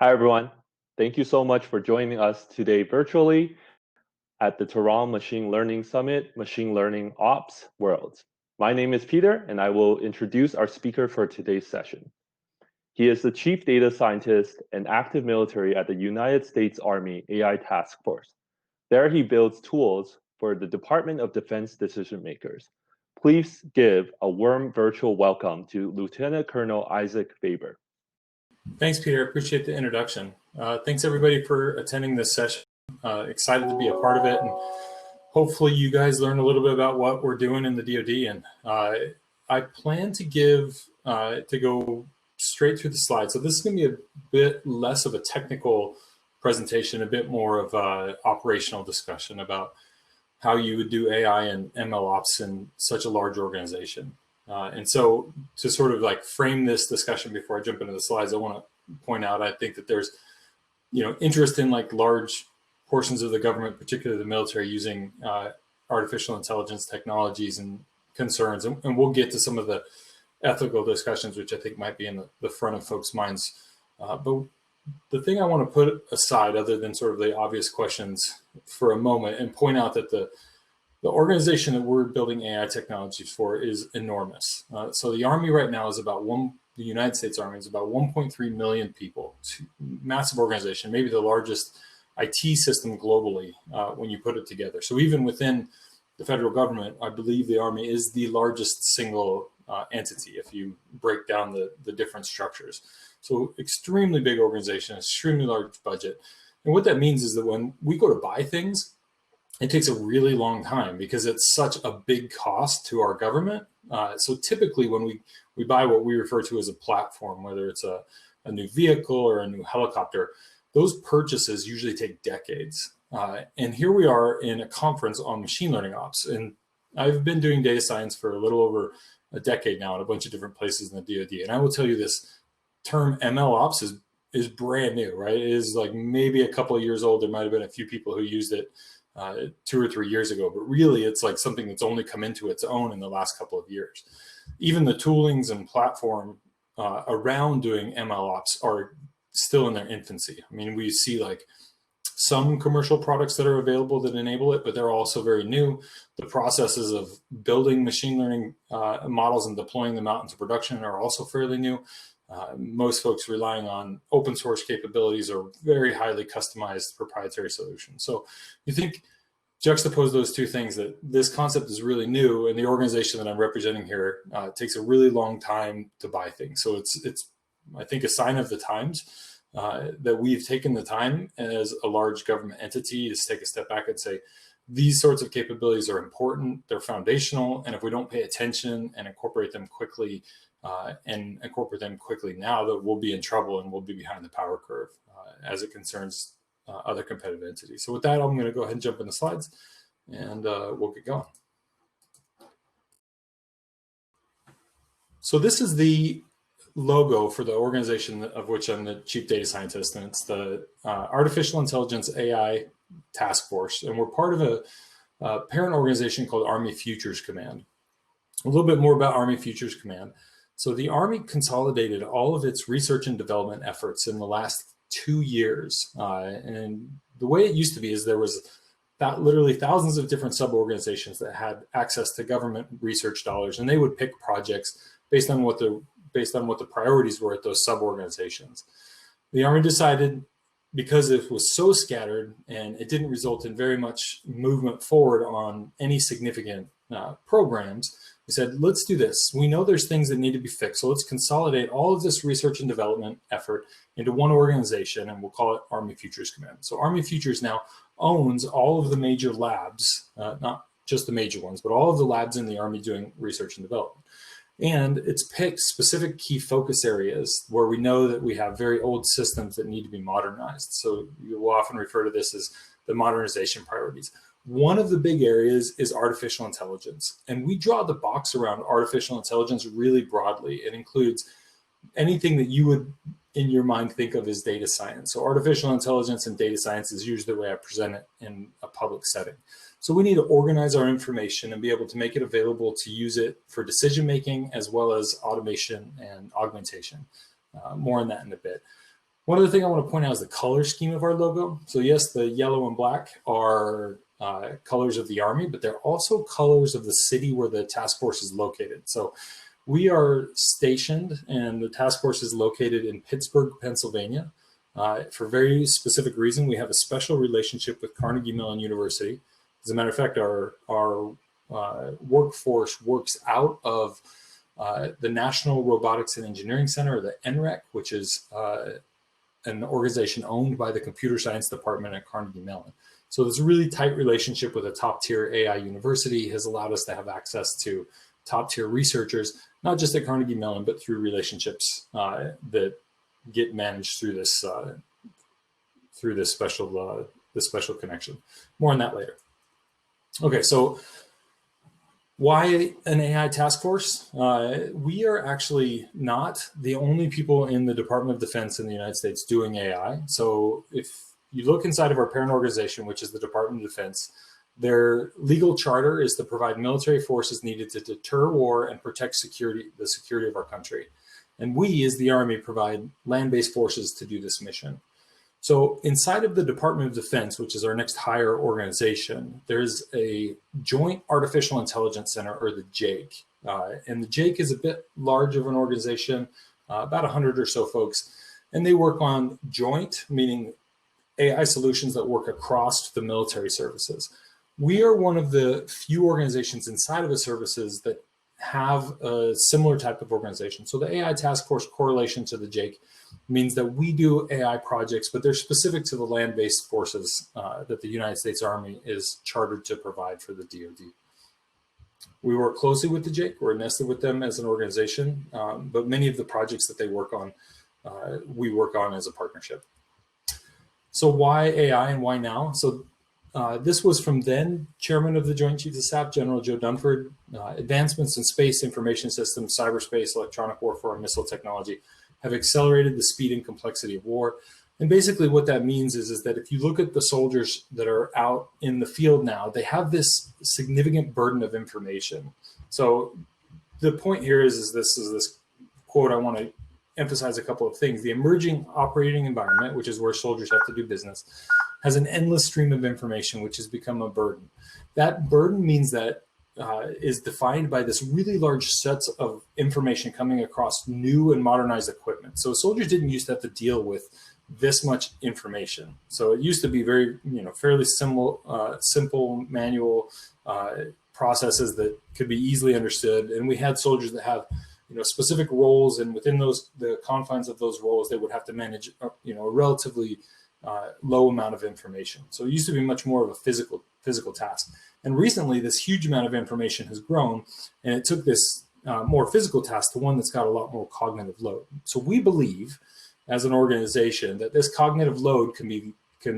Hi, everyone. Thank you so much for joining us today virtually at the Tehran Machine Learning Summit, Machine Learning Ops World. My name is Peter, and I will introduce our speaker for today's session. He is the Chief Data Scientist and active military at the United States Army AI Task Force. There he builds tools for the Department of Defense decision makers. Please give a warm virtual welcome to Lieutenant Colonel Isaac Faber. Thanks, Peter. I appreciate the introduction. Thanks, everybody, for attending this session. Excited to be a part of it. And hopefully you guys learn a little bit about what we're doing in the DoD. And I plan to go straight through the slides. So this is going to be a bit less of a technical presentation, a bit more of an operational discussion about how you would do AI and ML ops in such a large organization. And so to sort of like frame this discussion before I jump into the slides, I want to point out, I think that there's, interest in like large portions of the government, particularly the military, using artificial intelligence technologies and concerns. And we'll get to some of the ethical discussions, which I think might be in the front of folks' minds. But the thing I want to put aside, other than sort of the obvious questions for a moment, and point out that the organization that we're building AI technologies for is enormous. So the Army right now is the United States Army is about 1.3 million people, massive organization, maybe the largest IT system globally when you put it together. So even within the federal government, I believe the Army is the largest single entity if you break down the different structures. So extremely big organization, extremely large budget. And what that means is that when we go to buy things, it takes a really long time because it's such a big cost to our government. So typically when we buy what we refer to as a platform, whether it's a new vehicle or a new helicopter, those purchases usually take decades. And here we are in a conference on machine learning ops. And I've been doing data science for a little over a decade now in a bunch of different places in the DoD. And I will tell you, this term ML ops is brand new, right? It is like maybe a couple of years old. There might have been a few people who used it 2 or 3 years ago, but really it's like something that's only come into its own in the last couple of years. Even the toolings and platform around doing ML ops are still in their infancy. I mean, we see like some commercial products that are available that enable it, but they're also very new. The processes of building machine learning models and deploying them out into production are also fairly new. Most folks relying on open source capabilities or very highly customized proprietary solutions. So you think, juxtapose those two things, that this concept is really new, and the organization that I'm representing here takes a really long time to buy things. So it's I think, a sign of the times that we've taken the time as a large government entity to take a step back and say, these sorts of capabilities are important, they're foundational, and if we don't pay attention and incorporate them quickly, now, that we'll be in trouble and we'll be behind the power curve as it concerns other competitive entities. So with that, I'm going to go ahead and jump in the slides, and we'll get going. So this is the logo for the organization of which I'm the chief data scientist, and it's the Artificial Intelligence AI Task Force. And we're part of a parent organization called Army Futures Command. A little bit more about Army Futures Command. So the Army consolidated all of its research and development efforts in the last 2 years. And the way it used to be is there was literally thousands of different sub-organizations that had access to government research dollars, and they would pick projects based on what the priorities were at those sub-organizations. The Army decided, because it was so scattered and it didn't result in very much movement forward on any significant programs, we said, let's do this. We know there's things that need to be fixed, so let's consolidate all of this research and development effort into one organization, and we'll call it Army Futures Command. So Army Futures now owns all of the major labs, not just the major ones, but all of the labs in the Army doing research and development. And it's picked specific key focus areas where we know that we have very old systems that need to be modernized. So you will often refer to this as the modernization priorities. One of the big areas is artificial intelligence. And we draw the box around artificial intelligence really broadly. It includes anything that you would, in your mind, think of as data science. So artificial intelligence and data science is usually the way I present it in a public setting. So we need to organize our information and be able to make it available to use it for decision-making as well as automation and augmentation. More on that in a bit. One other thing I want to point out is the color scheme of our logo. So yes, the yellow and black are colors of the Army, but they're also colors of the city where the task force is located. So we are stationed, and the task force is located in Pittsburgh, Pennsylvania. For very specific reason, we have a special relationship with Carnegie Mellon University. As a matter of fact, our workforce works out of the National Robotics and Engineering Center, or the NREC, which is an organization owned by the Computer Science Department at Carnegie Mellon. So this really tight relationship with a top-tier AI university has allowed us to have access to top-tier researchers, not just at Carnegie Mellon, but through relationships that get managed through this special connection. More on that later. Okay, so why an AI task force? We are actually not the only people in the Department of Defense in the United States doing AI. So if you look inside of our parent organization, which is the Department of Defense, their legal charter is to provide military forces needed to deter war and protect the security of our country. And we, as the Army, provide land-based forces to do this mission. So inside of the Department of Defense, which is our next higher organization, there's a Joint Artificial Intelligence Center, or the JAIC. And the JAIC is a bit large of an organization, about 100 or so folks. And they work on joint, meaning AI solutions that work across the military services. We are one of the few organizations inside of the services that have a similar type of organization. So the AI task force correlation to the JAIC means that we do AI projects, but they're specific to the land-based forces that the United States Army is chartered to provide for the DoD. We work closely with the JAIC. We're nested with them as an organization, but many of the projects that they work on, we work on as a partnership. So why AI and why now? So this was from then Chairman of the Joint Chiefs of Staff, General Joe Dunford. Advancements in space, information systems, cyberspace, electronic warfare, and missile technology have accelerated the speed and complexity of war. And basically what that means is that if you look at the soldiers that are out in the field now, they have this significant burden of information. So the point here is this quote. I want to emphasize a couple of things. The emerging operating environment, which is where soldiers have to do business, has an endless stream of information, which has become a burden. That burden means that is defined by this really large sets of information coming across new and modernized equipment. So soldiers didn't used to have to deal with this much information. So it used to be very, fairly simple manual processes that could be easily understood. And we had soldiers that have, specific roles, and within the confines of those roles, they would have to manage, a relatively low amount of information. So it used to be much more of a physical task. And recently, this huge amount of information has grown, and it took this more physical task to one that's got a lot more cognitive load. So we believe, as an organization, that this cognitive load can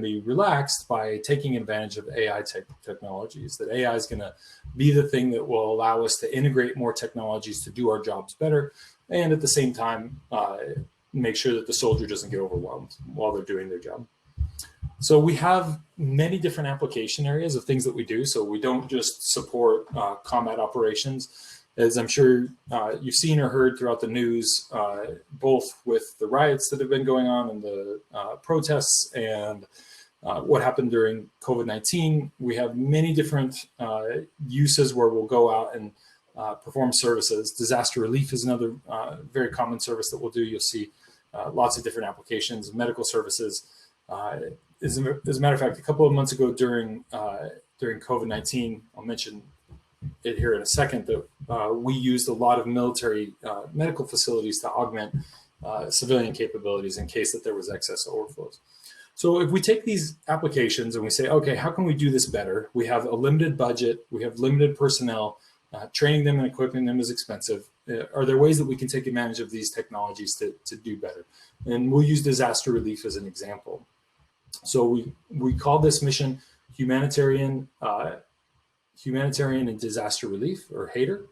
be relaxed by taking advantage of AI type technologies. That AI is going to be the thing that will allow us to integrate more technologies to do our jobs better, and at the same time, make sure that the soldier doesn't get overwhelmed while they're doing their job. So we have many different application areas of things that we do. So we don't just support combat operations. As I'm sure you've seen or heard throughout the news, both with the riots that have been going on and the protests and what happened during COVID-19, we have many different uses where we'll go out and perform services. Disaster relief is another very common service that we'll do. You'll see lots of different applications, medical services. As a matter of fact, a couple of months ago during COVID-19, I'll mention it here in a second, that we used a lot of military medical facilities to augment civilian capabilities in case that there was excess overflows. So if we take these applications and we say, okay, how can we do this better? We have a limited budget, we have limited personnel, training them and equipping them is expensive. Are there ways that we can take advantage of these technologies to do better? And we'll use disaster relief as an example. So we call this mission humanitarian and disaster relief, or HADER.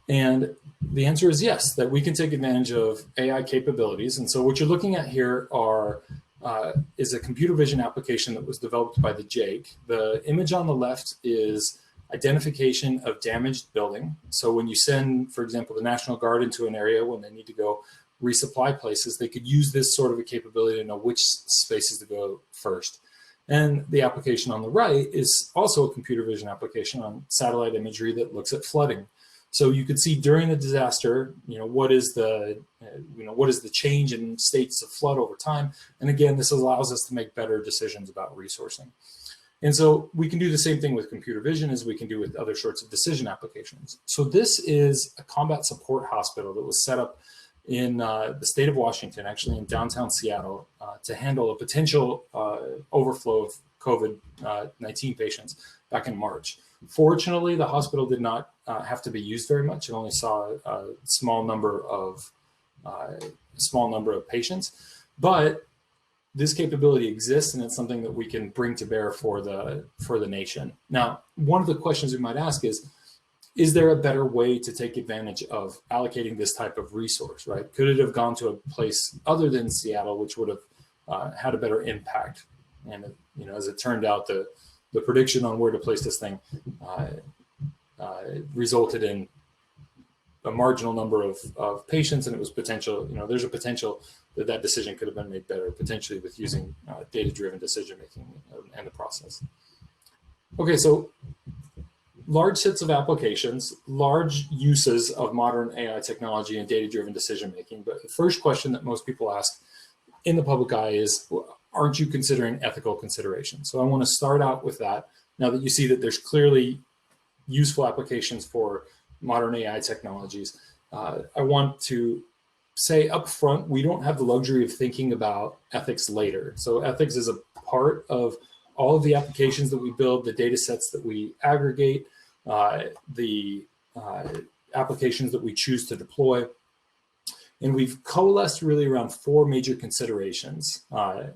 And the answer is yes, that we can take advantage of AI capabilities. And so what you're looking at here is a computer vision application that was developed by the JAIC. The image on the left is identification of damaged building. So when you send, for example, the National Guard into an area when they need to go resupply places, they could use this sort of a capability to know which spaces to go first. And the application on the right is also a computer vision application on satellite imagery that looks at flooding. So you could see during the disaster, what is the change in states of flood over time. And again, this allows us to make better decisions about resourcing. And so we can do the same thing with computer vision as we can do with other sorts of decision applications. So this is a combat support hospital that was set up in the state of Washington, actually in downtown Seattle, to handle a potential overflow of COVID-19 patients back in March. Fortunately, the hospital did not have to be used very much. It only saw a small number of patients, but this capability exists, and it's something that we can bring to bear for the nation. Now, one of the questions we might ask is there a better way to take advantage of allocating this type of resource, right? Could it have gone to a place other than Seattle, which would have had a better impact? And as it turned out, the prediction on where to place this thing resulted in a marginal number of patients, and it was potential, there's a potential that decision could have been made better, potentially with using data-driven decision-making and the process. Okay, so large sets of applications, large uses of modern AI technology and data-driven decision-making. But the first question that most people ask in the public eye is, aren't you considering ethical considerations? So I want to start out with that. Now that you see that there's clearly useful applications for modern AI technologies, I want to say up front, we don't have the luxury of thinking about ethics later. So ethics is a part of all of the applications that we build, the data sets that we aggregate, the applications that we choose to deploy. And we've coalesced really around four major considerations.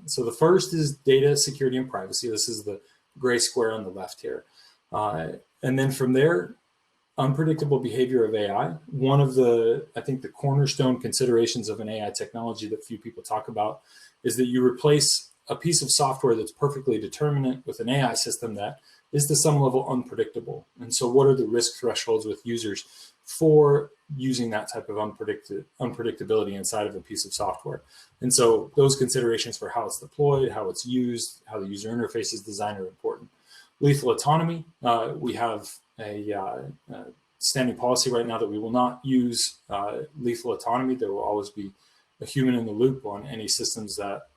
So the first is data security and privacy. This is the gray square on the left here. And then from there, unpredictable behavior of AI. One of the, I think, the cornerstone considerations of an AI technology that few people talk about is that you replace a piece of software that's perfectly determinate with an AI system that is to some level unpredictable. And so what are the risk thresholds with users for using that type of unpredictability inside of a piece of software? And so those considerations for how it's deployed, how it's used, how the user interface is designed are important. Lethal autonomy, we have a standing policy right now that we will not use lethal autonomy. There will always be a human in the loop on any systems that,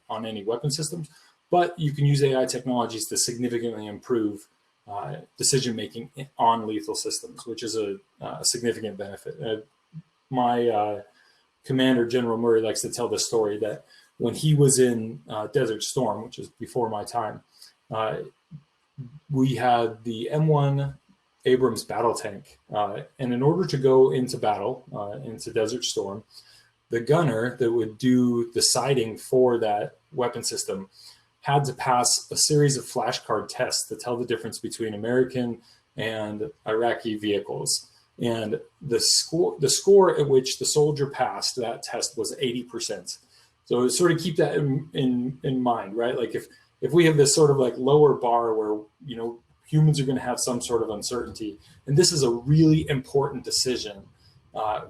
on any weapon systems, but you can use AI technologies to significantly improve decision-making on lethal systems, which is a significant benefit. My commander, General Murray, likes to tell the story that when he was in Desert Storm, which is before my time, we had the M1 Abrams battle tank. And in order to go into battle, into Desert Storm, the gunner that would do the sighting for that weapon system had to pass a series of flashcard tests to tell the difference between American and Iraqi vehicles. And the score at which the soldier passed that test was 80%. So sort of keep that in mind, right? Like if we have this sort of like lower bar where, humans are going to have some sort of uncertainty, and this is a really important decision,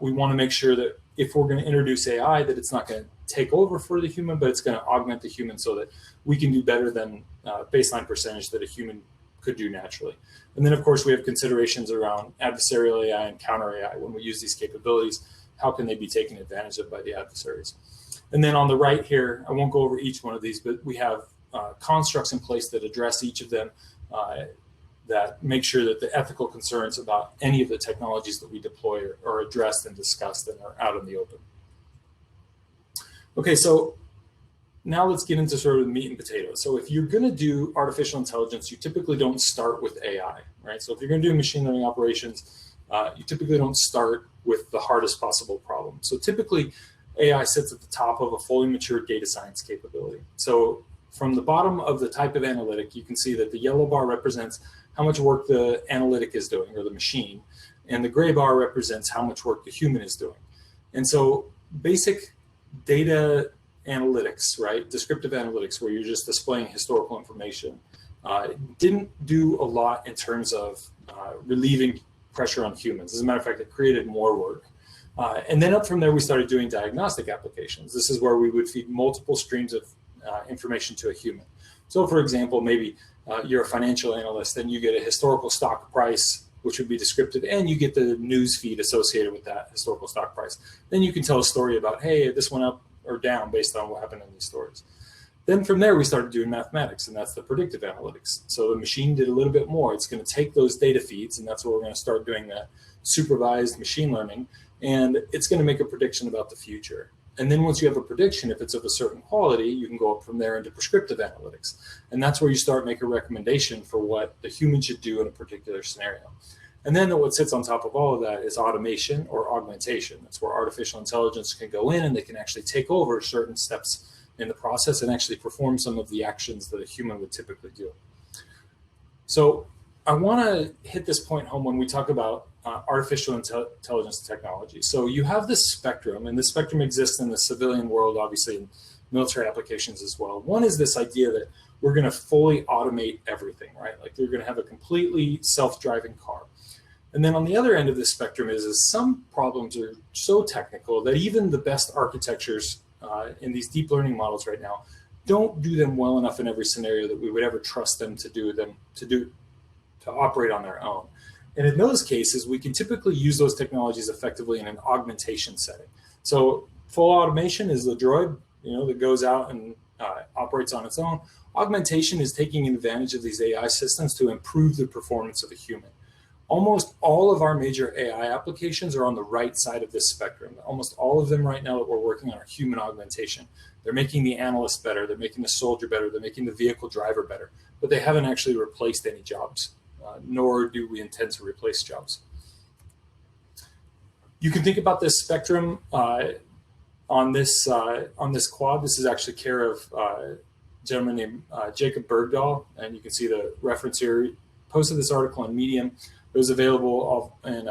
we want to make sure that if we're going to introduce AI, that it's not going to take over for the human, but it's going to augment the human so that we can do better than baseline percentage that a human could do naturally. And then, of course, we have considerations around adversarial AI and counter AI. When we use these capabilities, how can they be taken advantage of by the adversaries? And then on the right here, I won't go over each one of these, but we have constructs in place that address each of them, that make sure that the ethical concerns about any of the technologies that we deploy are addressed and discussed and are out in the open. Okay, so now let's get into sort of the meat and potatoes. So if you're going to do artificial intelligence, you typically don't start with AI, right? So if you're going to do machine learning operations, you typically don't start with the hardest possible problem. So typically, AI sits at the top of a fully matured data science capability. So from the bottom of the type of analytic, you can see that the yellow bar represents how much work the analytic is doing, or the machine, and the gray bar represents how much work the human is doing. And so basic data analytics, right, descriptive analytics, where you're just displaying historical information, didn't do a lot in terms of relieving pressure on humans. As a matter of fact, it created more work. And then up from there, we started doing diagnostic applications. This is where we would feed multiple streams of information to a human. So for example, maybe you're a financial analyst and you get a historical stock price, which would be descriptive, and you get the news feed associated with that historical stock price. Then you can tell a story about, hey, this went up or down based on what happened in these stories. Then from there, we started doing mathematics, and that's the predictive analytics. So the machine did a little bit more. It's going to take those data feeds, and that's where we're going to start doing that supervised machine learning, and it's going to make a prediction about the future. And then once you have a prediction, if it's of a certain quality, you can go up from there into prescriptive analytics. And that's where you start making a recommendation for what the human should do in a particular scenario. And then what sits on top of all of that is automation or augmentation. That's where artificial intelligence can go in and they can actually take over certain steps in the process and actually perform some of the actions that a human would typically do. So I want to hit this point home when we talk about artificial intelligence technology. So you have this spectrum, and this spectrum exists in the civilian world, obviously in military applications as well. One is this idea that we're going to fully automate everything, right? Like you're going to have a completely self-driving car. And then on the other end of the spectrum is some problems are so technical that even the best architectures in these deep learning models right now don't do them well enough in every scenario that we would ever trust them to operate on their own. And in those cases, we can typically use those technologies effectively in an augmentation setting. So full automation is the droid, that goes out and operates on its own. Augmentation is taking advantage of these AI systems to improve the performance of a human. Almost all of our major AI applications are on the right side of this spectrum. Almost all of them right now that we're working on are human augmentation. They're making the analyst better, they're making the soldier better, they're making the vehicle driver better, but they haven't actually replaced any jobs, nor do we intend to replace jobs. You can think about this spectrum on this quad. This is actually care of a gentleman named Jacob Bergdahl, and you can see the reference here. He posted this article on Medium. It was available in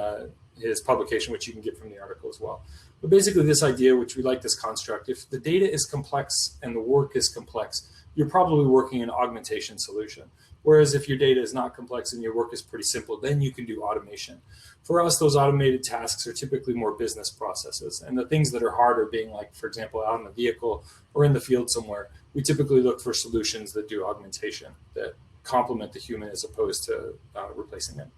his publication, which you can get from the article as well. But basically this idea, which we like this construct, if the data is complex and the work is complex, you're probably working an augmentation solution. Whereas if your data is not complex and your work is pretty simple, then you can do automation. For us, those automated tasks are typically more business processes. And the things that are harder being like, for example, out in the vehicle or in the field somewhere, we typically look for solutions that do augmentation, that complement the human as opposed to replacing them.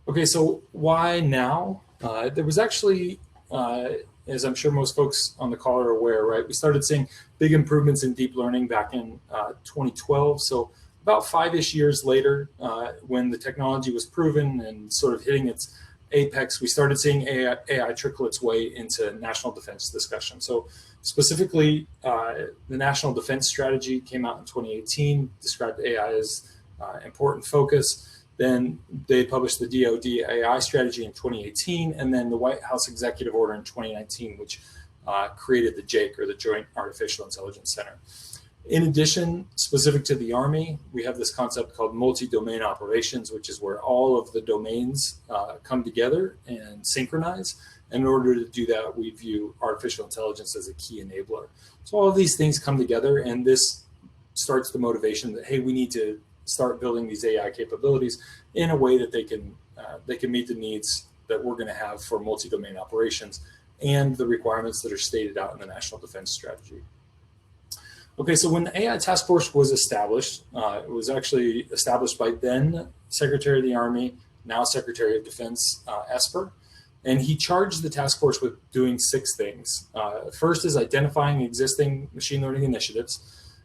Okay, so why now? There was actually, as I'm sure most folks on the call are aware, right? We started seeing big improvements in deep learning back in 2012. So about 5-ish years later, when the technology was proven and sort of hitting its apex, we started seeing AI trickle its way into national defense discussion. So specifically, the National Defense Strategy came out in 2018, described AI as important focus. Then they published the DoD AI strategy in 2018, and then the White House Executive Order in 2019, which created the JAIC, or the Joint Artificial Intelligence Center. In addition, specific to the Army, we have this concept called multi-domain operations, which is where all of the domains come together and synchronize. And in order to do that, we view artificial intelligence as a key enabler. So all of these things come together, and this starts the motivation that, hey, we need to start building these AI capabilities in a way that they can meet the needs that we're going to have for multi-domain operations and the requirements that are stated out in the National Defense Strategy. Okay, so when the AI Task Force was established, it was actually established by then Secretary of the Army, now Secretary of Defense, Esper, and he charged the task force with doing 6 things. First is identifying existing machine learning initiatives.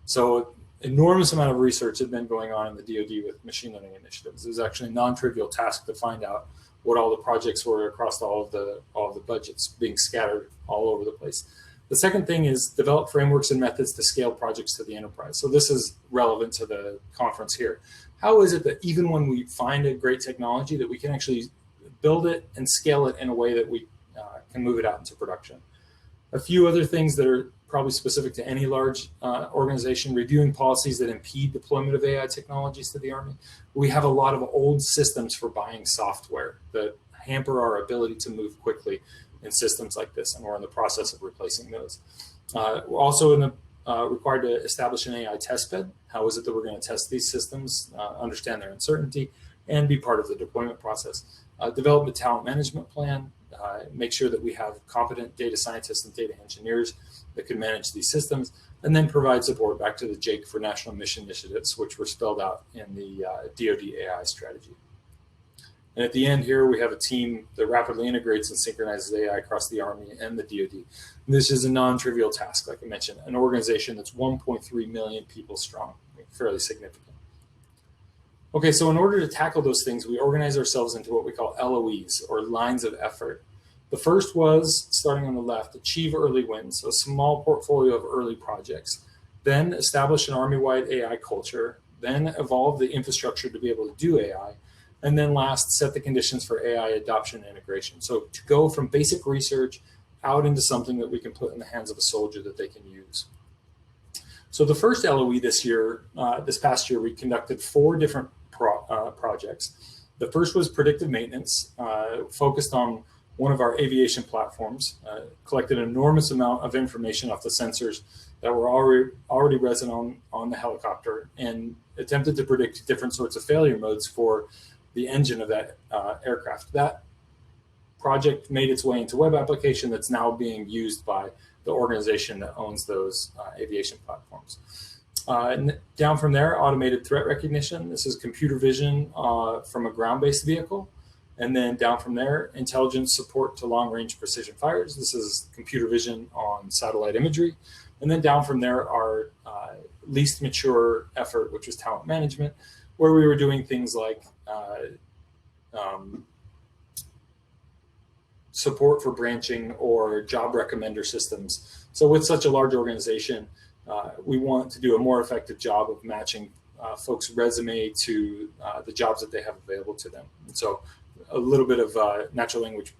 So enormous amount of research had been going on in the DoD with machine learning initiatives. It was actually a non-trivial task to find out what all the projects were across all of the budgets being scattered all over the place. The second thing is develop frameworks and methods to scale projects to the enterprise. So this is relevant to the conference here. How is it that even when we find a great technology that we can actually build it and scale it in a way that we can move it out into production? A few other things that are probably specific to any large organization: reviewing policies that impede deployment of AI technologies to the Army. We have a lot of old systems for buying software that hamper our ability to move quickly in systems like this, and we're in the process of replacing those. We're also required to establish an AI test bed. How is it that we're going to test these systems, understand their uncertainty, and be part of the deployment process? Develop a talent management plan, make sure that we have competent data scientists and data engineers that can manage these systems, and then provide support back to the JAIC for national mission initiatives, which were spelled out in the DoD AI strategy. And at the end here, we have a team that rapidly integrates and synchronizes AI across the Army and the DoD. And this is a non-trivial task, like I mentioned, an organization that's 1.3 million people strong, fairly significant. Okay, so in order to tackle those things, we organize ourselves into what we call LOEs, or lines of effort. The first was, starting on the left, achieve early wins, so a small portfolio of early projects. Then establish an Army-wide AI culture, then evolve the infrastructure to be able to do AI, and then last, set the conditions for AI adoption and integration. So to go from basic research out into something that we can put in the hands of a soldier that they can use. So the first LOE this year, this past year, we conducted 4 different projects. The first was predictive maintenance, focused on one of our aviation platforms, collected an enormous amount of information off the sensors that were already resident on the helicopter, and attempted to predict different sorts of failure modes for the engine of that aircraft. That project made its way into web application that's now being used by the organization that owns those aviation platforms. And down from there, automated threat recognition. This is computer vision from a ground-based vehicle. And then down from there, intelligence support to long-range precision fires. This is computer vision on satellite imagery. And then down from there, our least mature effort, which was talent management, where we were doing things like support for branching or job recommender systems. So with such a large organization, we want to do a more effective job of matching folks' resume to the jobs that they have available to them. And so a little bit of natural language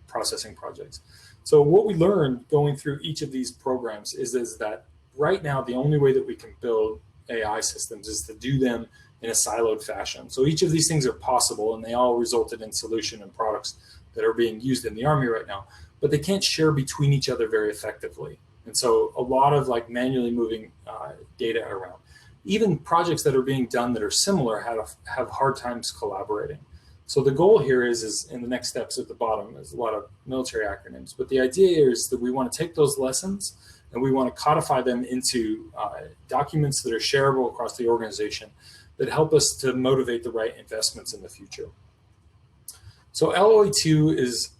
processing projects. So what we learned going through each of these programs is that right now, the only way that we can build AI systems is to do them in a siloed fashion. So each of these things are possible, and they all resulted in solution and products that are being used in the Army right now, but they can't share between each other very effectively. And so a lot of like manually moving data around. Even projects that are being done that are similar have hard times collaborating. So the goal here is in the next steps at the bottom, there's a lot of military acronyms, but the idea is that we want to take those lessons and we want to codify them into documents that are shareable across the organization that help us to motivate the right investments in the future. So LOE 2 is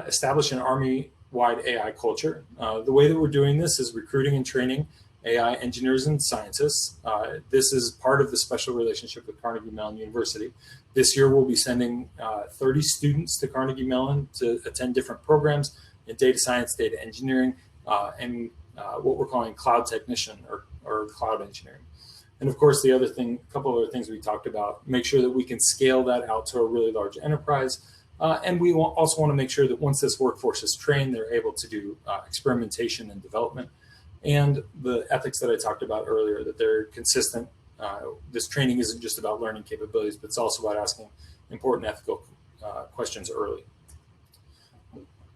establish an Army-wide AI culture. The way that we're doing this is recruiting and training AI engineers and scientists. This is part of the special relationship with Carnegie Mellon University. This year, we'll be sending 30 students to Carnegie Mellon to attend different programs in data science, data engineering, and what we're calling cloud technician or cloud engineering. And of course, a couple of other things we talked about, make sure that we can scale that out to a really large enterprise. And we also want to make sure that once this workforce is trained, they're able to do experimentation and development. And the ethics that I talked about earlier, that they're consistent. This training isn't just about learning capabilities, but it's also about asking important ethical questions early.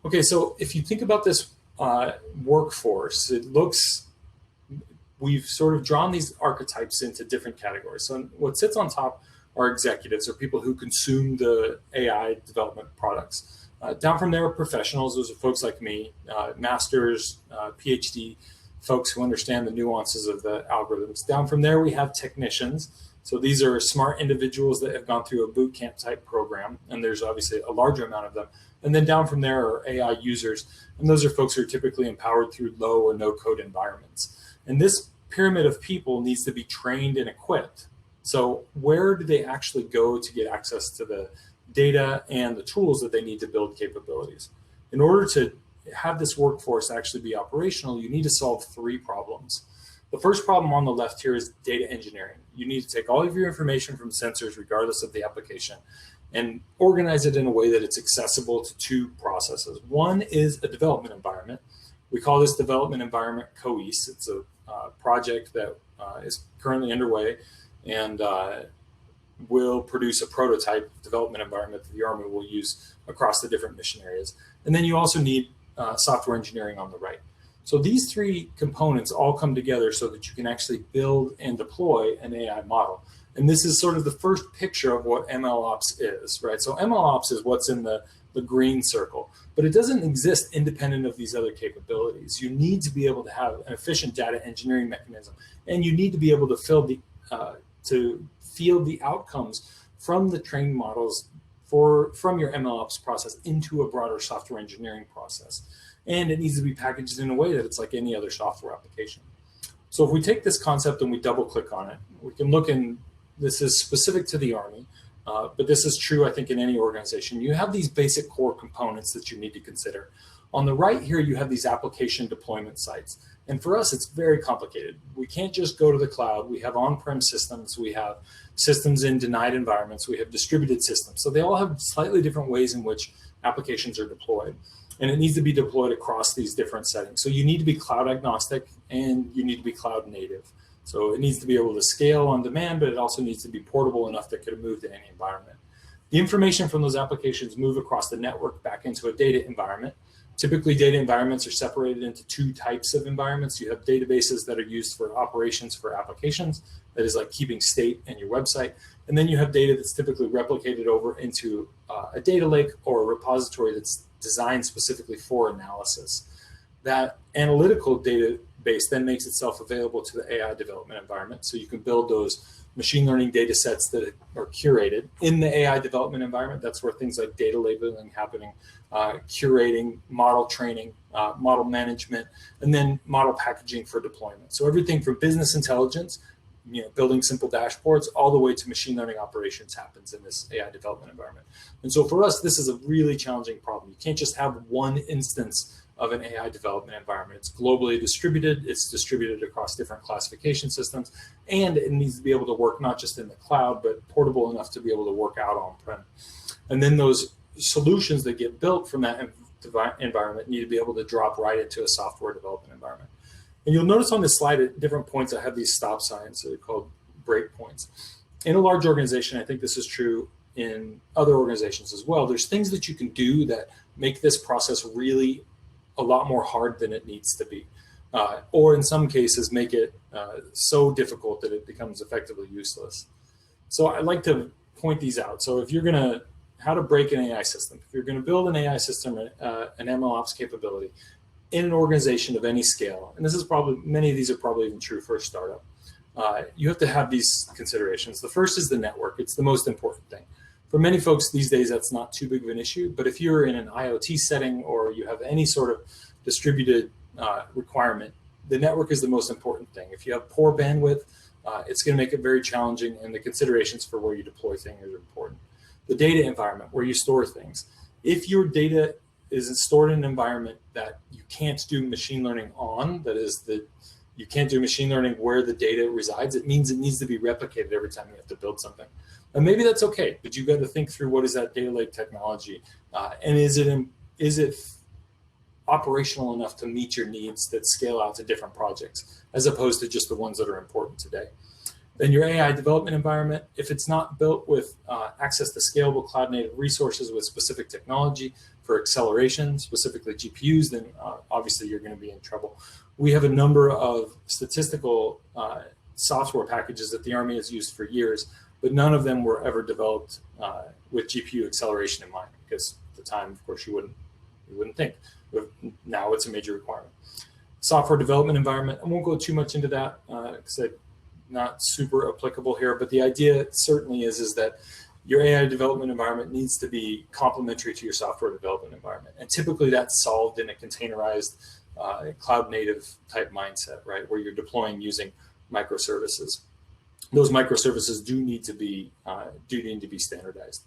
Okay, so if you think about this workforce, we've sort of drawn these archetypes into different categories. So what sits on top are executives, or people who consume the AI development products. Down from there are professionals. Those are folks like me, masters, PhD, folks who understand the nuances of the algorithms. Down from there, we have technicians. So these are smart individuals that have gone through a boot camp type program, and there's obviously a larger amount of them. And then down from there are AI users, and those are folks who are typically empowered through low or no code environments. And this pyramid of people needs to be trained and equipped. So where do they actually go to get access to the data and the tools that they need to build capabilities? In order to have this workforce actually be operational, you need to solve 3 problems. The first problem on the left here is data engineering. You need to take all of your information from sensors, regardless of the application, and organize it in a way that it's accessible to 2 processes. One is a development environment. We call this development environment COES. It's a project that is currently underway and will produce a prototype development environment that the Army will use across the different mission areas. And then you also need software engineering on the right. So these 3 components all come together so that you can actually build and deploy an AI model. And this is sort of the first picture of what MLOps is, right? So MLOps is what's in the the green circle, but it doesn't exist independent of these other capabilities. You need to be able to have an efficient data engineering mechanism, and you need to be able to field the outcomes from the trained models from your MLOps process into a broader software engineering process. And it needs to be packaged in a way that it's like any other software application. So if we take this concept and we double click on it, we can look in, this is specific to the Army, but this is true, I think, in any organization. You have these basic core components that you need to consider. On the right here, you have these application deployment sites. And for us, it's very complicated. We can't just go to the cloud. We have on-prem systems. We have systems in denied environments. We have distributed systems. So they all have slightly different ways in which applications are deployed. And it needs to be deployed across these different settings. So you need to be cloud agnostic and you need to be cloud native. So it needs to be able to scale on demand, but it also needs to be portable enough that it could move to any environment. The information from those applications move across the network back into a data environment. Typically, data environments are separated into two types of environments. You have databases that are used for operations for applications, that is like keeping state in your website. And then you have data that's typically replicated over into a data lake or a repository that's designed specifically for analysis. That analytical database then makes itself available to the AI development environment. So you can build those machine learning data sets that are curated in the AI development environment. That's where things like data labeling happening, curating, model training, model management, and then model packaging for deployment. So everything from business intelligence, building simple dashboards, all the way to machine learning operations happens in this AI development environment. And so for us, this is a really challenging problem. You can't just have one instance of an AI development environment. It's globally distributed. It's distributed across different classification systems, and it needs to be able to work not just in the cloud, but portable enough to be able to work out on-prem. And then those solutions that get built from that environment need to be able to drop right into a software development environment. And you'll notice on this slide at different points, I have these stop signs. They're called breakpoints. In a large organization, I think this is true in other organizations as well. There's things that you can do that make this process really a lot more hard than it needs to be, or in some cases make it so difficult that it becomes effectively useless. So I like to point these out. So if you're gonna, how to break an AI system, if you're gonna build an AI system, an MLOps capability in an organization of any scale, and this is probably, many of these are probably even true for a startup, you have to have these considerations. The first is the network. It's the most important thing. For many folks these days, that's not too big of an issue, but if you're in an IoT setting or you have any sort of distributed requirement, the network is the most important thing. If you have poor bandwidth, it's going to make it very challenging, and the considerations for where you deploy things are important. The data environment, where you store things. If your data is stored in an environment that you can't do machine learning on, that is, that you can't do machine learning where the data resides, it means it needs to be replicated every time you have to build something. And maybe that's okay, but you've got to think through what is that data lake technology, and is it operational enough to meet your needs that scale out to different projects, as opposed to just the ones that are important today. Then your AI development environment, if it's not built with access to scalable cloud native resources with specific technology for acceleration, specifically GPUs, then obviously you're going to be in trouble. We have a number of statistical software packages that the Army has used for years, but none of them were ever developed with GPU acceleration in mind, because at the time, of course, you wouldn't think. But now it's a major requirement. Software development environment, I won't go too much into that because it's not super applicable here, but the idea certainly is that your AI development environment needs to be complementary to your software development environment. And typically that's solved in a containerized cloud native type mindset, right? Where you're deploying using microservices. Those microservices do need to be standardized.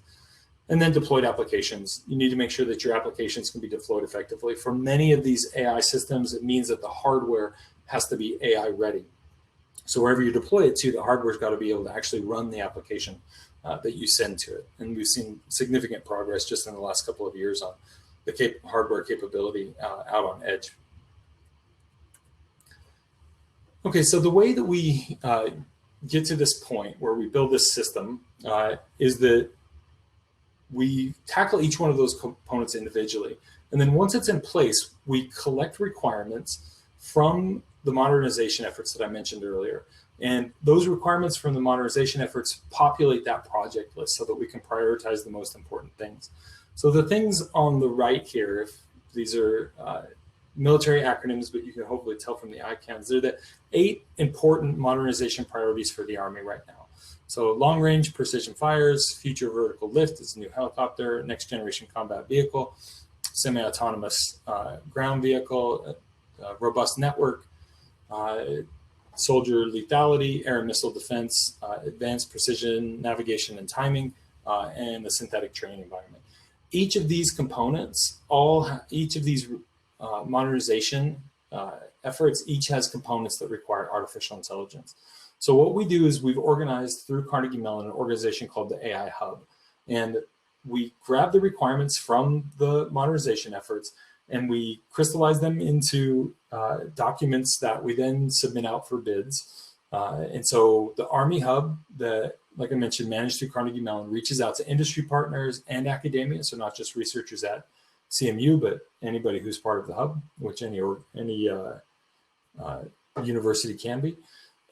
And then deployed applications. You need to make sure that your applications can be deployed effectively. For many of these AI systems, it means that the hardware has to be AI ready. So wherever you deploy it to, the hardware's got to be able to actually run the application that you send to it. And we've seen significant progress just in the last couple of years on the hardware capability out on edge. Okay, so the way that we get to this point where we build this system is that we tackle each one of those components individually. And then once it's in place, we collect requirements from the modernization efforts that I mentioned earlier. And those requirements from the modernization efforts populate that project list so that we can prioritize the most important things. So the things on the right here, if these are military acronyms, but you can hopefully tell from the icons, they're the 8 important modernization priorities for the Army right now. So long range precision fires, future vertical lift is a new helicopter, next generation combat vehicle, semi-autonomous ground vehicle, robust network, soldier lethality, air and missile defense, advanced precision navigation and timing, and a synthetic training environment. Each of these components, each of these modernization efforts, each has components that require artificial intelligence. So what we do is we've organized through Carnegie Mellon an organization called the AI Hub. And we grab the requirements from the modernization efforts and we crystallize them into documents that we then submit out for bids. And so the Army Hub, that, like I mentioned, managed through Carnegie Mellon, reaches out to industry partners and academia, so not just researchers at CMU, but anybody who's part of the hub, which any university can be.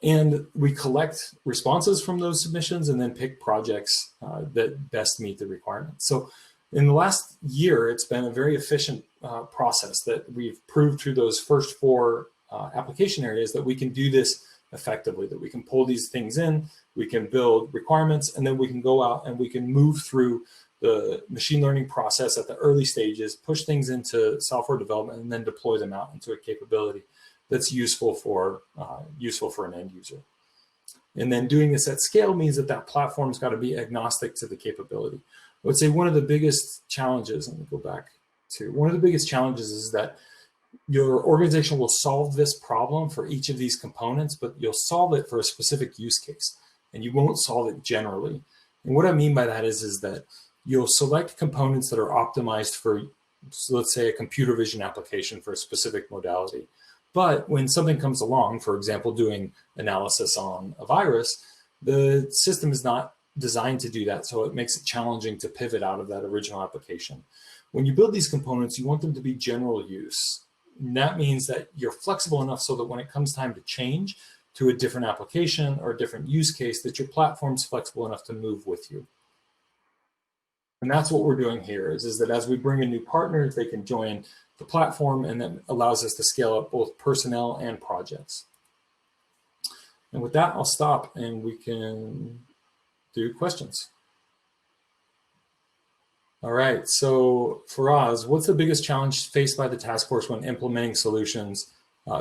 And we collect responses from those submissions and then pick projects that best meet the requirements. So in the last year, it's been a very efficient process that we've proved through those first 4 application areas that we can do this effectively, that we can pull these things in, we can build requirements, and then we can go out and we can move through the machine learning process at the early stages, push things into software development, and then deploy them out into a capability that's useful for an end user. And then doing this at scale means that that platform's got to be agnostic to the capability. I would say one of the biggest challenges, let me go back to, one of the biggest challenges is that your organization will solve this problem for each of these components, but you'll solve it for a specific use case, and you won't solve it generally. And what I mean by that is that you'll select components that are optimized for, so let's say, a computer vision application for a specific modality. But when something comes along, for example, doing analysis on a virus, the system is not designed to do that. So it makes it challenging to pivot out of that original application. When you build these components, you want them to be general use. And that means that you're flexible enough so that when it comes time to change to a different application or a different use case, that your platform's flexible enough to move with you. And that's what we're doing here is that as we bring in new partners, they can join the platform, and that allows us to scale up both personnel and projects. And with that, I'll stop and we can do questions. All right, so Faraz, what's the biggest challenge faced by the task force when implementing solutions,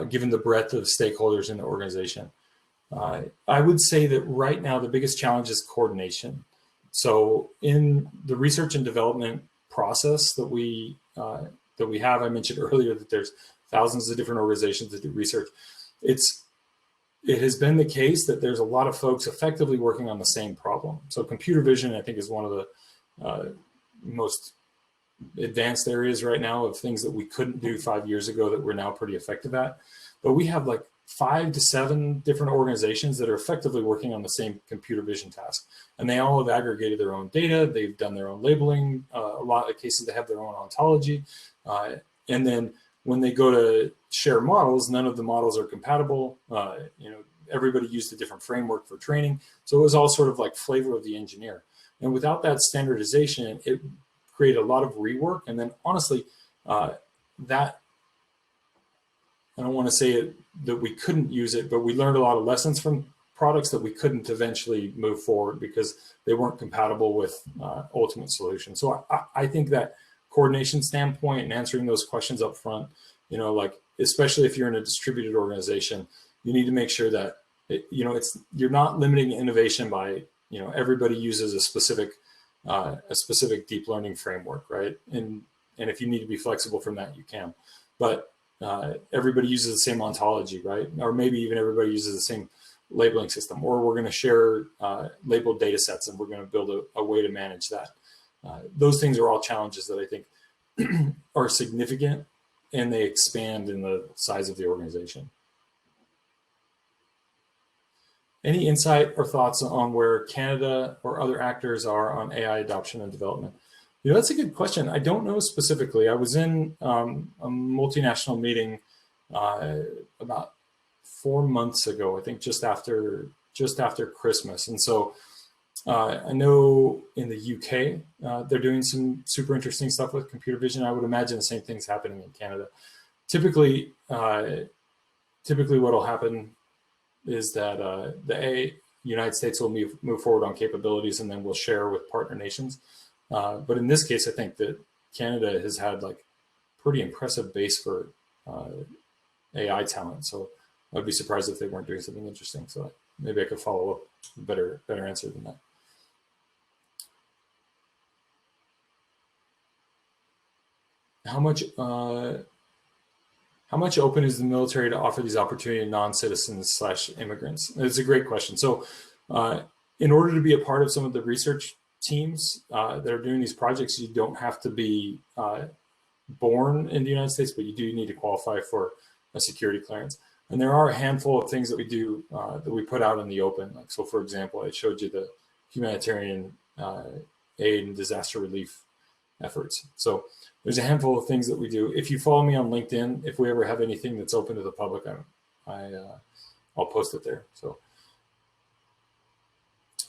given the breadth of stakeholders in the organization? I would say that right now, the biggest challenge is coordination. So in the research and development process that we have, I mentioned earlier that there's thousands of different organizations that do research. It has been the case that there's a lot of folks effectively working on the same problem. So computer vision, I think, is one of the most advanced areas right now of things that we couldn't do 5 years ago that we're now pretty effective at. But we have like 5 to 7 different organizations that are effectively working on the same computer vision task. And they all have aggregated their own data. They've done their own labeling. A lot of cases, they have their own ontology. And then when they go to share models, none of the models are compatible. Everybody used a different framework for training. So it was all sort of like flavor of the engineer. And without that standardization, it created a lot of rework. And then honestly, that, I don't want to say it, that we couldn't use it, but we learned a lot of lessons from products that we couldn't eventually move forward because they weren't compatible with ultimate solutions. So I think that coordination standpoint and answering those questions up front, like, especially if you're in a distributed organization, you need to make sure that, you're not limiting innovation by, everybody uses a specific deep learning framework, right? And if you need to be flexible from that, you can. But everybody uses the same ontology, right? Or maybe even everybody uses the same labeling system, or we're going to share labeled data sets and we're going to build a way to manage that. Those things are all challenges that I think are significant, and they expand in the size of the organization. Any insight or thoughts on where Canada or other actors are on AI adoption and development? That's a good question. I don't know specifically. I was in a multinational meeting about 4 months ago, I think just after Christmas. And so I know in the UK, they're doing some super interesting stuff with computer vision. I would imagine the same thing's happening in Canada. Typically, what will happen is that United States will move forward on capabilities, and then we'll share with partner nations. But in this case, I think that Canada has had like pretty impressive base for AI talent. So I'd be surprised if they weren't doing something interesting. So maybe I could follow up a better answer than that. How much open is the military to offer these opportunities to non-citizens / immigrants? It's a great question. So in order to be a part of some of the research teams that are doing these projects, you don't have to be born in the United States, but you do need to qualify for a security clearance. And there are a handful of things that we do that we put out in the open. Like, so for example, I showed you the humanitarian aid and disaster relief efforts. So there's a handful of things that we do. If you follow me on LinkedIn, if we ever have anything that's open to the public, I'll post it there. So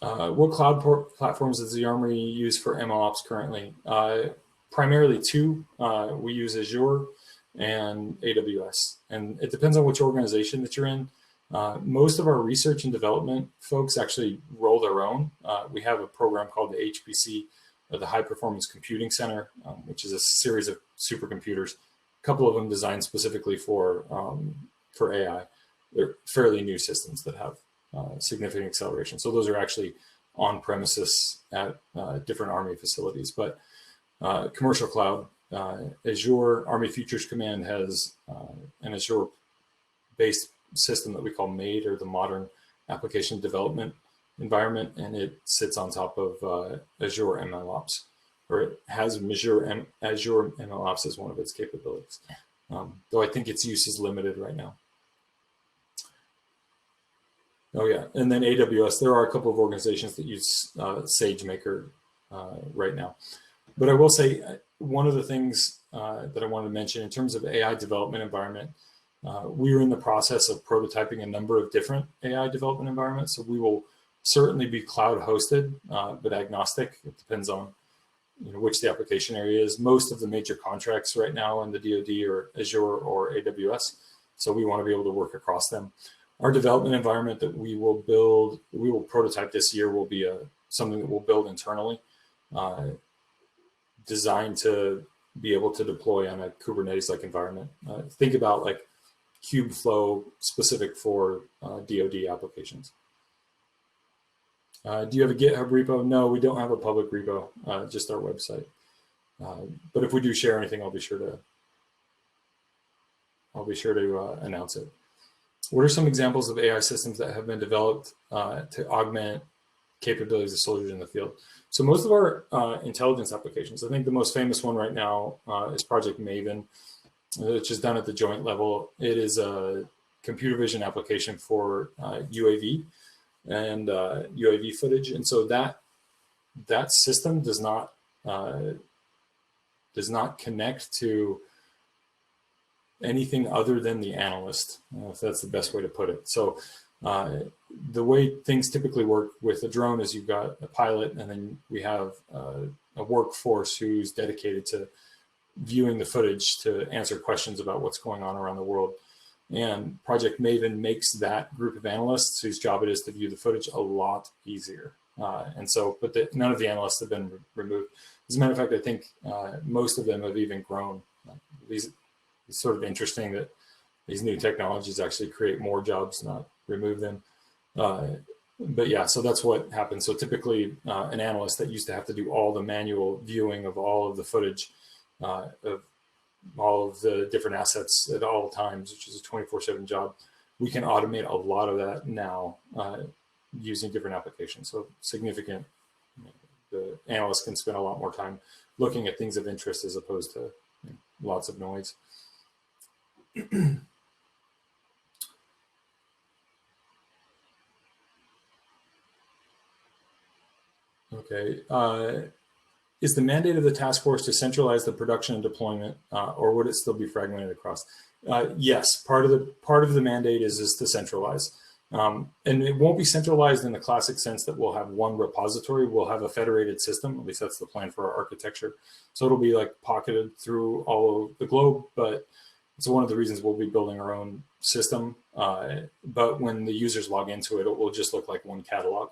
what cloud platforms does the Army use for MLOps currently? Primarily two. We use Azure and AWS. And it depends on which organization that you're in. Most of our research and development folks actually roll their own. We have a program called the HPC, or the High Performance Computing Center, which is a series of supercomputers, a couple of them designed specifically for AI. They're fairly new systems that have significant acceleration. So those are actually on premises at different Army facilities. But commercial cloud, Azure, Army Futures Command has an Azure-based system that we call MADE, or the Modern Application Development Environment, and it sits on top of Azure MLOps, or it has Azure MLOps as one of its capabilities. Though I think its use is limited right now. Oh yeah, and then AWS, there are a couple of organizations that use SageMaker right now. But I will say one of the things that I wanted to mention in terms of AI development environment, we are in the process of prototyping a number of different AI development environments. So we will certainly be cloud hosted, but agnostic. It depends on which the application area is. Most of the major contracts right now in the DoD are Azure or AWS. So we want to be able to work across them. Our development environment that we will prototype this year will be something that we'll build internally, designed to be able to deploy on a Kubernetes-like environment. Think about like Kubeflow specific for DoD applications. Do you have a GitHub repo? No, we don't have a public repo, just our website. But if we do share anything, I'll be sure to announce it. What are some examples of AI systems that have been developed to augment capabilities of soldiers in the field? So most of our intelligence applications, I think the most famous one right now is Project Maven, which is done at the joint level. It is a computer vision application for UAV and UAV footage, and so that system does not connect to anything other than the analyst, if that's the best way to put it. So the way things typically work with a drone is you've got a pilot, and then we have a workforce who's dedicated to viewing the footage to answer questions about what's going on around the world. And Project Maven makes that group of analysts whose job it is to view the footage a lot easier. But none of the analysts have been removed. As a matter of fact, I think most of them have even grown. It's sort of interesting that these new technologies actually create more jobs, not remove them. But yeah, so that's what happens. So typically an analyst that used to have to do all the manual viewing of all of the footage of all of the different assets at all times, which is a 24/7 job, we can automate a lot of that now using different applications. So significant, the analyst can spend a lot more time looking at things of interest as opposed to lots of noise. Okay. Is the mandate of the task force to centralize the production and deployment, or would it still be fragmented across? Yes, part of the mandate is to centralize. And it won't be centralized in the classic sense that we'll have one repository. We'll have a federated system. At least that's the plan for our architecture. So it'll be like pocketed through all of the globe, but it's one of the reasons we'll be building our own system. But when the users log into it, it will just look like one catalog.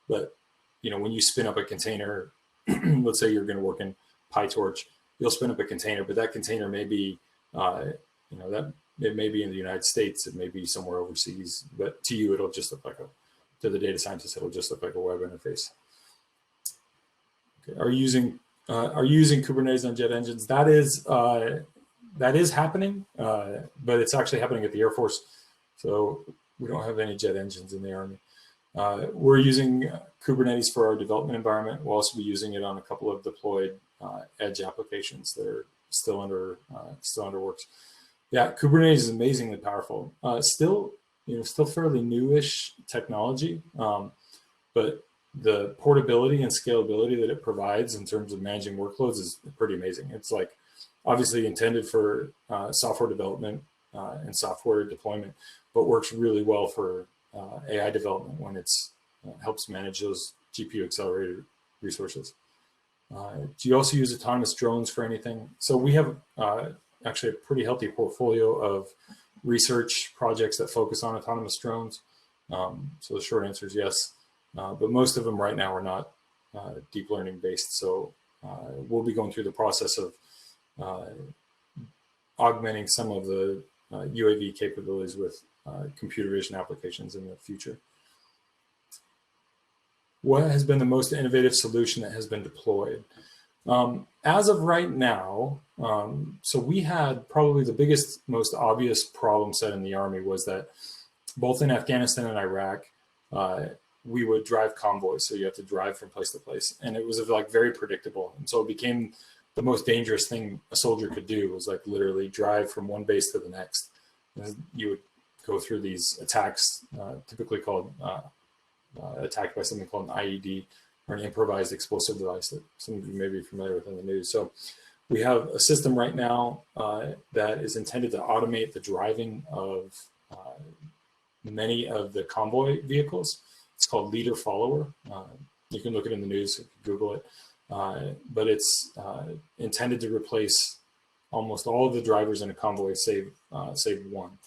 But when you spin up a container, let's say you're going to work in PyTorch, you'll spin up a container, but that container may be, that it may be in the United States, it may be somewhere overseas, but to you, it'll just look like to the data scientist, it'll just look like a web interface. Okay. Are you using Kubernetes on jet engines? That is happening, but it's actually happening at the Air Force. So we don't have any jet engines in the Army. We're using Kubernetes for our development environment. We'll also be using it on a couple of deployed edge applications that are still under works. Yeah, Kubernetes is amazingly powerful. Still fairly newish technology, but the portability and scalability that it provides in terms of managing workloads is pretty amazing. It's like obviously intended for software development and software deployment, but works really well for AI development when it's helps manage those GPU accelerated resources. Do you also use autonomous drones for anything? So we have actually a pretty healthy portfolio of research projects that focus on autonomous drones. So the short answer is yes, but most of them right now are not deep learning based. So we'll be going through the process of augmenting some of the UAV capabilities with computer vision applications in the future. What has been the most innovative solution that has been deployed? As of right now, so we had probably the biggest, most obvious problem set in the Army was that both in Afghanistan and Iraq, we would drive convoys. So you have to drive from place to place. And it was like very predictable. And so it became the most dangerous thing a soldier could do was like literally drive from one base to the next. And you would go through these attacks, typically called attacked by something called an IED, or an improvised explosive device that some of you may be familiar with in the news. So we have a system right now that is intended to automate the driving of many of the convoy vehicles. It's called leader follower. You can look it in the news, Google it. But it's intended to replace almost all of the drivers in a convoy, save one.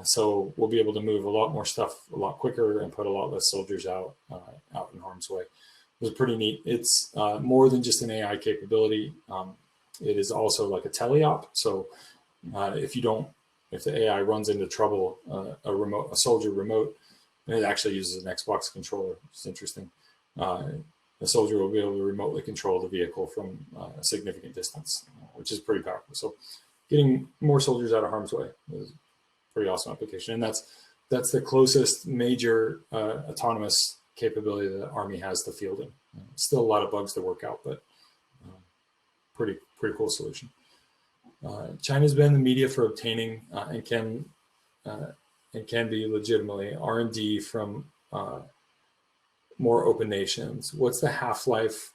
So we'll be able to move a lot more stuff a lot quicker and put a lot less soldiers out in harm's way. It was pretty neat. It's more than just an AI capability. It is also like a teleop. So if the AI runs into trouble, a soldier remote, and it actually uses an Xbox controller, which is interesting. The soldier will be able to remotely control the vehicle from a significant distance, which is pretty powerful. So getting more soldiers out of harm's way is a pretty awesome application. And that's the closest major autonomous capability that the Army has to fielding. Still a lot of bugs to work out, but pretty cool solution. China's been in the media for obtaining and can be legitimately R&D from more open nations. What's the half-life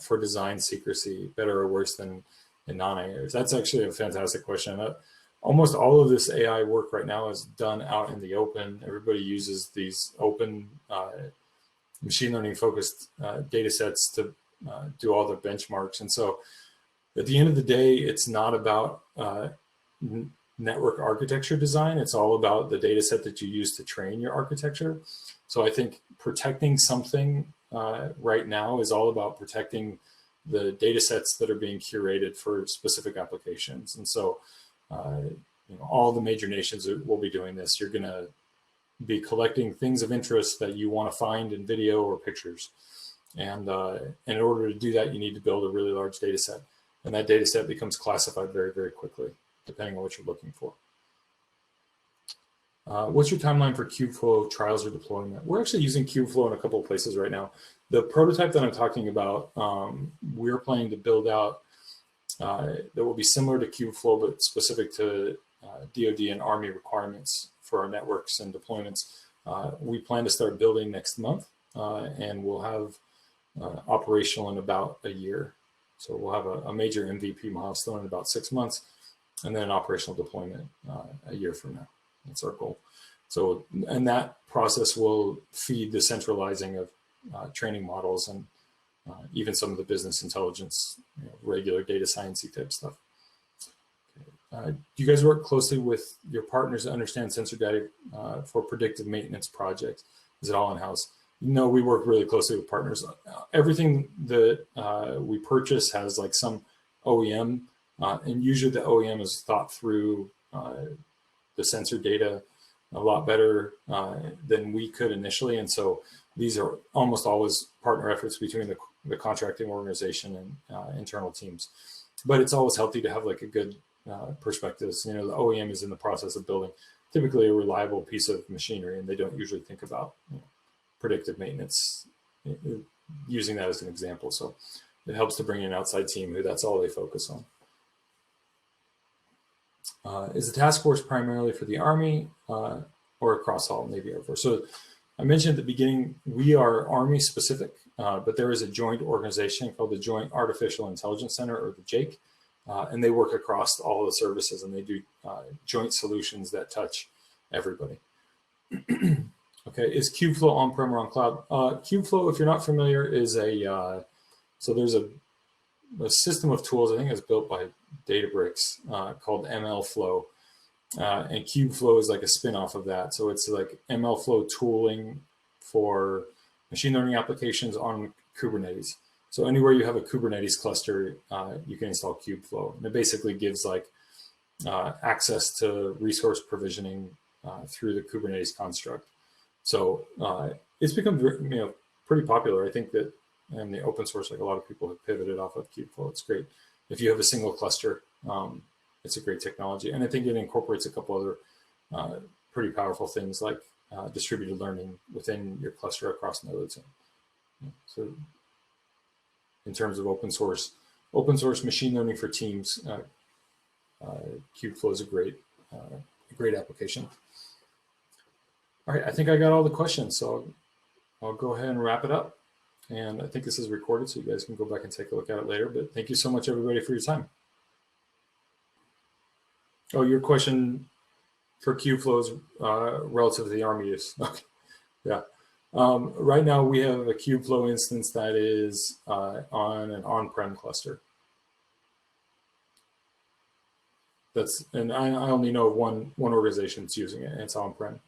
for design secrecy, better or worse than in non-AIs? That's actually a fantastic question. Almost all of this AI work right now is done out in the open. Everybody uses these open machine learning focused data sets to do all the benchmarks. And so at the end of the day, it's not about network architecture design. It's all about the data set that you use to train your architecture. So I think protecting something right now is all about protecting the data sets that are being curated for specific applications. And so, all the major nations will be doing this. You're going to be collecting things of interest that you want to find in video or pictures. And in order to do that, you need to build a really large data set. And that data set becomes classified very, very quickly, depending on what you're looking for. What's your timeline for Kubeflow trials or deployment? We're actually using Kubeflow in a couple of places right now. The prototype that I'm talking about, we're planning to build out that will be similar to Kubeflow, but specific to DoD and Army requirements for our networks and deployments. We plan to start building next month, and we'll have operational in about a year. So we'll have a major MVP milestone in about 6 months, and then an operational deployment a year from now. That's our goal. So, and that process will feed the centralizing of training models and even some of the business intelligence, regular data sciencey type stuff. Do you guys work closely with your partners to understand sensor data for predictive maintenance projects? Is it all in-house? No, we work really closely with partners. Everything that we purchase has like some OEM, and usually the OEM is thought through the sensor data a lot better than we could initially. And so these are almost always partner efforts between the contracting organization and internal teams. But it's always healthy to have like a good perspectives. The OEM is in the process of building typically a reliable piece of machinery, and they don't usually think about predictive maintenance, using that as an example. So it helps to bring in an outside team who that's all they focus on. Is the task force primarily for the Army or across all Navy Air Force? So I mentioned at the beginning, we are Army specific, but there is a joint organization called the Joint Artificial Intelligence Center, or the JAIC, and they work across all the services, and they do joint solutions that touch everybody. Okay, is Kubeflow on-prem or on cloud? Kubeflow, if you're not familiar, is so there's a system of tools, I think it's built by Databricks, called MLflow. And Kubeflow is like a spin-off of that. So it's like MLflow tooling for machine learning applications on Kubernetes. So anywhere you have a Kubernetes cluster, you can install Kubeflow. And it basically gives like access to resource provisioning through the Kubernetes construct. So it's become pretty popular. I think that in the open source, like a lot of people have pivoted off of Kubeflow. It's great. If you have a single cluster, it's a great technology. And I think it incorporates a couple other pretty powerful things like distributed learning within your cluster across nodes. So in terms of open source machine learning for teams, Kubeflow is a great application. All right, I think I got all the questions, so I'll go ahead and wrap it up. And I think this is recorded, so you guys can go back and take a look at it later. But thank you so much, everybody, for your time. Oh, your question for Kubeflow is relative to the Army use. Okay, yeah. Right now, we have a Kubeflow instance that is on an on-prem cluster. And I only know of one organization that's using it, and it's on-prem.